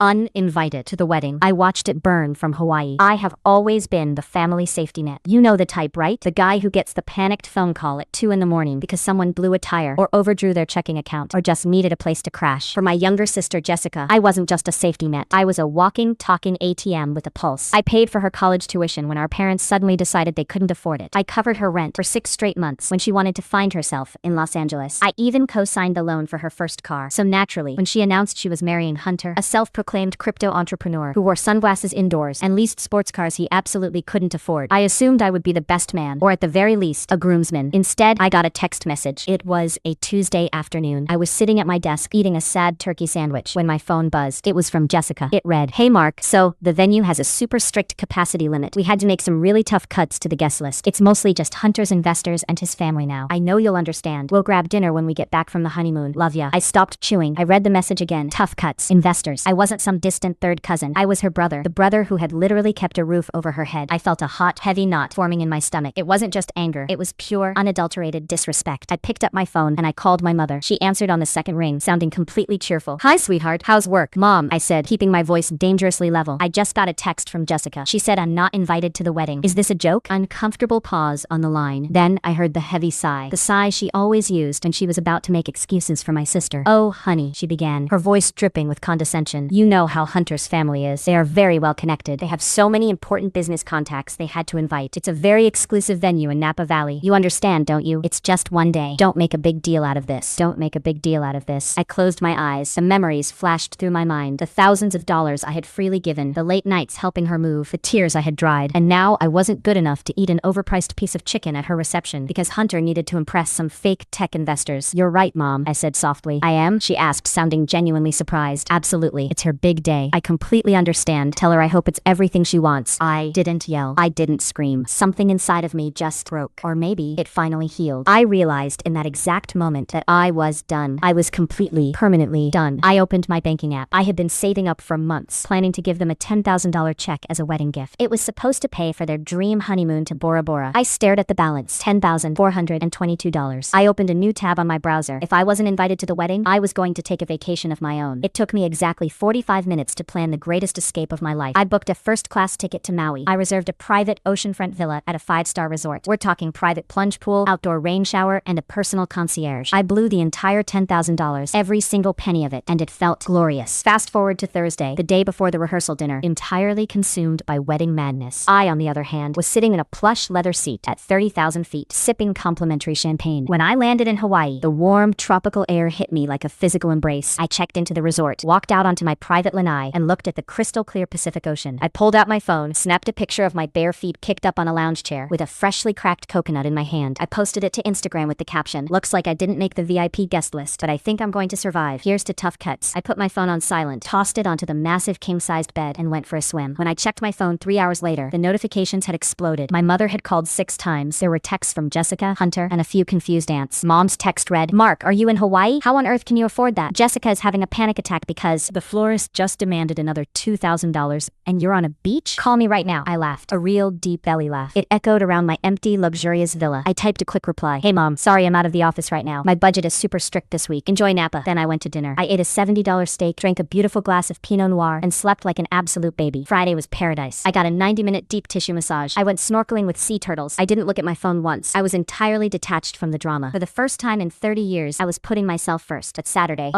uninvited to the wedding. I watched it burn from Hawaii. I have always been the family safety net. You know the type, right? The guy who gets the panicked phone call at 2 in the morning because someone blew a tire or overdrew their checking account or just needed a place to crash. For my younger sister Jessica, I wasn't just a safety net. I was a walking, talking ATM with a pulse. I paid for her college tuition when our parents suddenly decided they couldn't afford it. I covered her rent for 6 straight months when she wanted to find herself in Los Angeles. I even co-signed the loan for her first car. So naturally, when she announced she was marrying Hunter, a self-proclaimed crypto entrepreneur who wore sunglasses indoors and leased sports cars he absolutely couldn't afford, I assumed I would be the best man, or at the very least, a groomsman. Instead, I got a text message. It was a Tuesday afternoon. I was sitting at my desk eating a sad turkey sandwich when my phone buzzed. It was from Jessica. It read, "Hey Mark, so the venue has a super strict capacity limit. We had to make some really tough cuts to the guest list. It's mostly just Hunter's investors and his family now. I know you'll understand. We'll grab dinner when we get back from the honeymoon. Love ya." I stopped chewing. I read the message again. Tough cuts. Investors. I wasn't some distant third cousin. I was her brother. The brother who had literally kept a roof over her head. I felt a hot, heavy knot forming in my stomach. It wasn't just anger. It was pure, unadulterated disrespect. I picked up my phone and I called my mother. She answered on the second ring, sounding completely cheerful. "Hi, sweetheart. How's work?" "Mom," I said, keeping my voice dangerously level, "I just got a text from Jessica. She said I'm not invited to the wedding. Is this a joke?" Uncomfortable pause on the line. Then I heard the heavy sigh. The sigh she always used when she was about to make excuses for my sister. "Oh, honey," she began, her voice dripping with condescension. "You know how Hunter's family is. They are very well connected. They have so many important business contacts they had to invite. It's a very exclusive venue in Napa Valley. You understand, don't you? It's just one day. Don't make a big deal out of this. Don't make a big deal out of this." I closed my eyes. The memories flashed through my mind. The thousands of dollars I had freely given. The late nights helping her move. The tears I had dried. And now I wasn't good enough to eat an overpriced piece of chicken at her reception because Hunter needed to impress some fake tech investors. "You're right, Mom," I said softly. "I am?" she asked, sounding genuinely surprised. "Absolutely. It's her big day. I completely understand. Tell her I hope it's everything she wants." I didn't yell. I didn't scream. Something inside of me just broke. Or maybe it finally healed. I realized in that exact moment that I was done. I was completely, permanently done. I opened my banking app. I had been saving up for months, planning to give them a $10,000 check as a wedding gift. It was supposed to pay for their dream honeymoon to Bora Bora. I stared at the balance, $10,422. I opened a new tab on my browser. If I wasn't invited to the wedding, I was going to take a vacation of my own. It took me exactly 45 minutes to plan the greatest escape of my life. I booked a first-class ticket to Maui. I reserved a private oceanfront villa at a 5-star resort. We're talking private plunge pool, outdoor rain shower, and a personal concierge. I blew the entire $10,000, every single penny of it, and it felt glorious. Fast forward to Thursday, the day before the rehearsal dinner, entirely consumed by wedding madness. I, on the other hand, was sitting in a plush leather seat at 30,000 feet, sipping complimentary champagne. When I landed in Hawaii, the warm, tropical air hit me like a physical embrace. I checked into the resort, walked out onto my private lanai, and looked at the crystal-clear Pacific Ocean. I pulled out my phone, snapped a picture of my bare feet kicked up on a lounge chair with a freshly cracked coconut in my hand. I posted it to Instagram with the caption, "Looks like I didn't make the VIP guest list, but I think I'm going to survive. Here's to tough cuts." I put my phone on silent, tossed it onto the massive king-sized bed, and went for a swim. When I checked my phone 3 hours later, the notifications had exploded. My mother had called 6 times. There were texts from Jessica, Hunter, and a few confused aunts. Mom's text read, "Mark, are you in Hawaii? How on earth can you afford that? Jessica is having a panic attack because the florist just demanded another $2,000 and you're on a beach? Call me right now." I laughed, a real deep belly laugh. It echoed around my empty, luxurious villa. I typed a quick reply. "Hey Mom, sorry I'm out of the office right now. My budget is super strict this week. Enjoy Napa." Then I went to dinner. I ate a $70 steak, drank a beautiful glass of Pinot Noir, and slept like an absolute baby. Friday was paradise. I got a 90-minute deep tissue massage. I went snorkeling with sea turtles. I didn't look at my phone once. I was entirely detached from the drama. For the first time in 30 years, I was putting myself first. But Saturday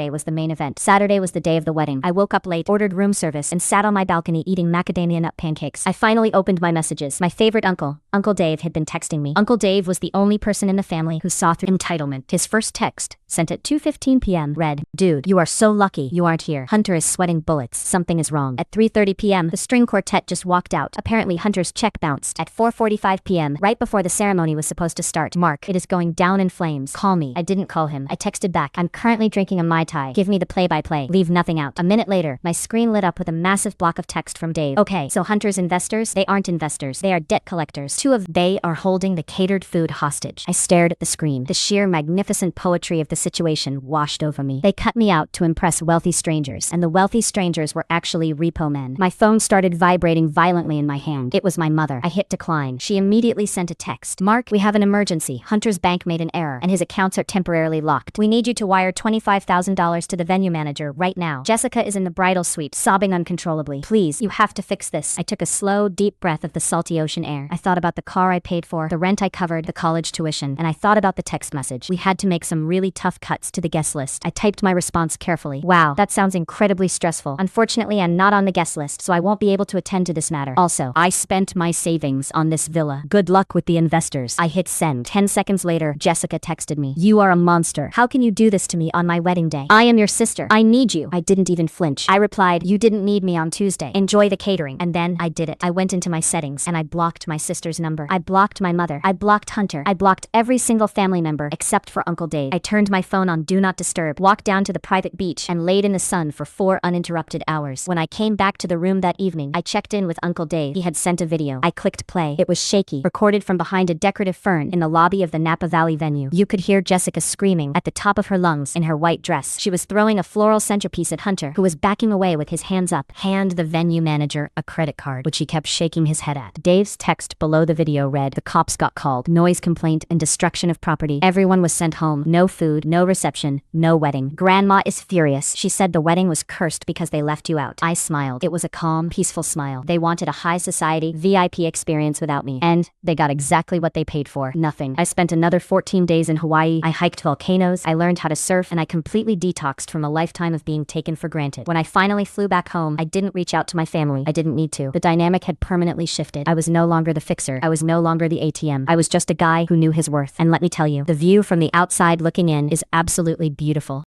was the main event. Saturday was the day of the wedding. I woke up late, ordered room service, and sat on my balcony eating macadamia nut pancakes. I finally opened my messages. My favorite uncle, Uncle Dave, had been texting me. Uncle Dave was the only person in the family who saw through entitlement. His first text, sent at 2:15 p.m., read, "Dude, you are so lucky you aren't here. Hunter is sweating bullets. Something is wrong." At 3:30 p.m., the string quartet just walked out. Apparently Hunter's check bounced. At 4:45 p.m., right before the ceremony was supposed to start, "Mark, it is going down in flames. Call me." I didn't call him. I texted back, "I'm currently drinking a Mai Tai. Give me the play-by-play. Leave nothing out." A minute later, my screen lit up with a massive block of text from Dave. "Okay, so Hunter's investors? They aren't investors. They are debt collectors. They are holding the catered food hostage." I stared at the screen. The sheer magnificent poetry of the situation washed over me. They cut me out to impress wealthy strangers, and the wealthy strangers were actually repo men. My phone started vibrating violently in my hand. It was my mother. I hit decline. She immediately sent a text. "Mark, we have an emergency. Hunter's bank made an error, and his accounts are temporarily locked. We need you to wire $25,000 to the venue manager right now." Jessica Jessica is in the bridal suite, sobbing uncontrollably. Please, you have to fix this. I took a slow, deep breath of the salty ocean air. I thought about the car I paid for, the rent I covered, the college tuition, and I thought about the text message. We had to make some really tough cuts to the guest list. I typed my response carefully. Wow, that sounds incredibly stressful. Unfortunately, I'm not on the guest list, so I won't be able to attend to this matter. Also, I spent my savings on this villa. Good luck with the investors. I hit send. 10 seconds later, Jessica texted me. You are a monster. How can you do this to me on my wedding day? I am your sister. I need you. I didn't even flinch. I replied, you didn't need me on Tuesday. Enjoy the catering. And then I did it. I went into my settings and I blocked my sister's number. I blocked my mother. I blocked Hunter. I blocked every single family member except for Uncle Dave. I turned my phone on Do Not Disturb, walked down to the private beach, and laid in the sun for 4 uninterrupted hours. When I came back to the room that evening, I checked in with Uncle Dave. He had sent a video. I clicked play. It was shaky, recorded from behind a decorative fern in the lobby of the Napa Valley venue. You could hear Jessica screaming at the top of her lungs in her white dress. She was throwing a floral centerpiece at Hunter, who was backing away with his hands up. Hand the venue manager a credit card, which he kept shaking his head at. Dave's text below the video read, the cops got called. Noise complaint and destruction of property. Everyone was sent home. No food, no reception, no wedding. Grandma is furious. She said the wedding was cursed because they left you out. I smiled. It was a calm, peaceful smile. They wanted a high society, VIP experience without me. And they got exactly what they paid for. Nothing. I spent another 14 days in Hawaii. I hiked volcanoes. I learned how to surf, and I completely detoxed from a lifetime of being taken for granted. When I finally flew back home, I didn't reach out to my family. I didn't need to. The dynamic had permanently shifted. I was no longer the fixer. I was no longer the ATM. I was just a guy who knew his worth. And let me tell you, the view from the outside looking in is absolutely beautiful.